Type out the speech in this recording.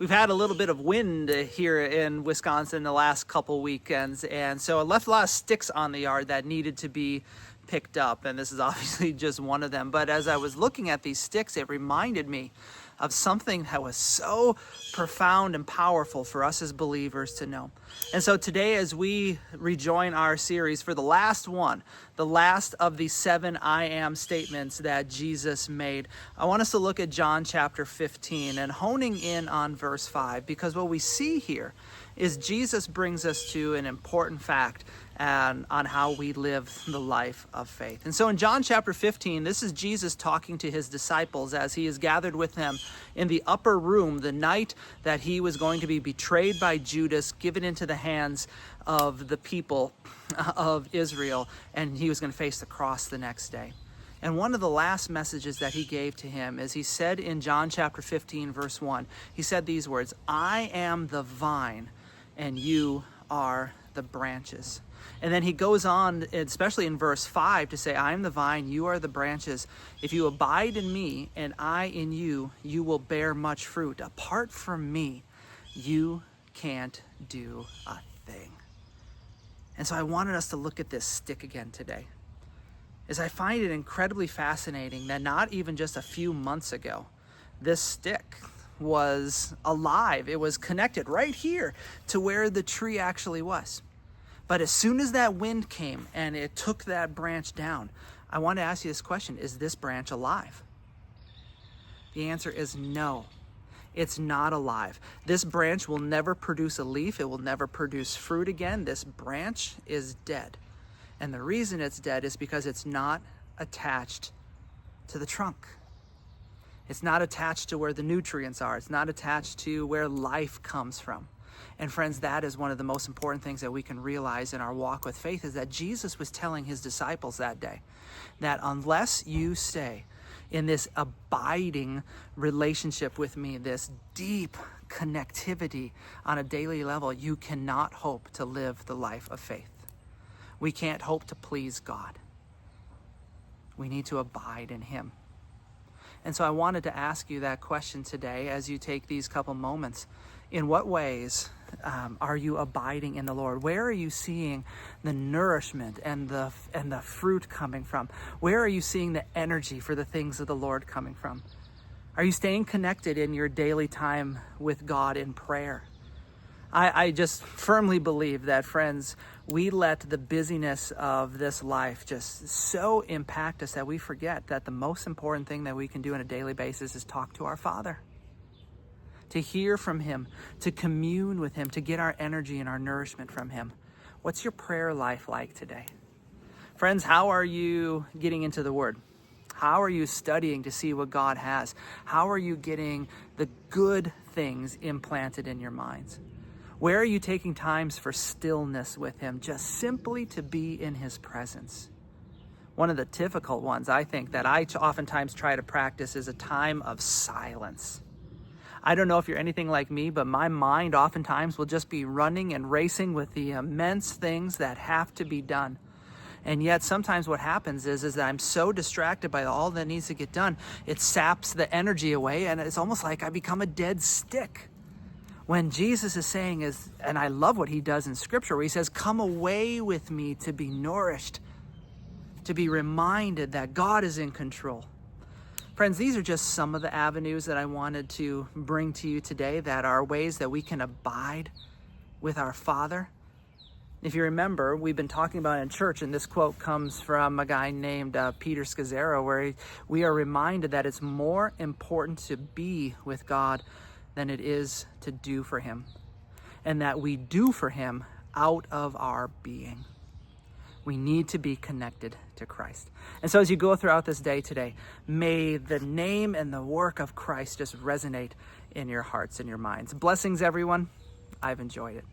We've had a little bit of wind here in Wisconsin the last couple weekends, and so it left a lot of sticks on the yard that needed to be picked up, and this is obviously just one of them. But as I was looking at these sticks, it reminded me of something that was so profound and powerful for us as believers to know. And so today, as we rejoin our series for the last one, the last of the 7 I am statements that Jesus made, I want us to look at John chapter 15 and honing in on verse 5, because what we see here is Jesus brings us to an important fact and on how we live the life of faith. And so in John chapter 15, this is Jesus talking to his disciples as he is gathered with them in the upper room the night that he was going to be betrayed by Judas, given into the hands of the people of Israel, and he was going to face the cross the next day. And one of the last messages that he gave to him is he said in John chapter 15, verse 1, he said these words, "I am the vine, and you are the branches." And then he goes on, especially in verse 5, to say, "I am the vine, you are the branches. If you abide in me and I in you, you will bear much fruit. Apart from me, you can't do a thing." And so I wanted us to look at this stick again today, as I find it incredibly fascinating that not even just a few months ago, this stick was alive. It was connected right here to where the tree actually was. But as soon as that wind came and it took that branch down, I want to ask you this question: is this branch alive? The answer is no. It's not alive. This branch will never produce a leaf. It will never produce fruit again. This branch is dead. And the reason it's dead is because it's not attached to the trunk. It's not attached to where the nutrients are. It's not attached to where life comes from. And friends, that is one of the most important things that we can realize in our walk with faith, is that Jesus was telling his disciples that day that unless you stay in this abiding relationship with me, this deep connectivity on a daily level, you cannot hope to live the life of faith. We can't hope to please God. We need to abide in him. And so I wanted to ask you that question today as you take these couple moments. In what ways are you abiding in the Lord? Where are you seeing the nourishment and the fruit coming from? Where are you seeing the energy for the things of the Lord coming from? Are you staying connected in your daily time with God in prayer? I just firmly believe that, friends, we let the busyness of this life just so impact us that we forget that the most important thing that we can do on a daily basis is talk to our Father, to hear from him, to commune with him, to get our energy and our nourishment from him. What's your prayer life like today? Friends, how are you getting into the Word? How are you studying to see what God has? How are you getting the good things implanted in your minds? Where are you taking times for stillness with him, just simply to be in his presence? One of the difficult ones, I think, that I oftentimes try to practice is a time of silence. I don't know if you're anything like me, but my mind oftentimes will just be running and racing with the immense things that have to be done. And yet sometimes what happens is that I'm so distracted by all that needs to get done, it saps the energy away, and it's almost like I become a dead stick. When Jesus is saying is, and I love what he does in Scripture, where he says, "Come away with me to be nourished," to be reminded that God is in control. Friends, these are just some of the avenues that I wanted to bring to you today that are ways that we can abide with our Father. If you remember, we've been talking about it in church, and this quote comes from a guy named Peter Scazzero, where we are reminded that it's more important to be with God than it is to do for him, and that we do for him out of our being. We need to be connected to Christ. And so as you go throughout this day today, may the name and the work of Christ just resonate in your hearts and your minds. Blessings, everyone. I've enjoyed it.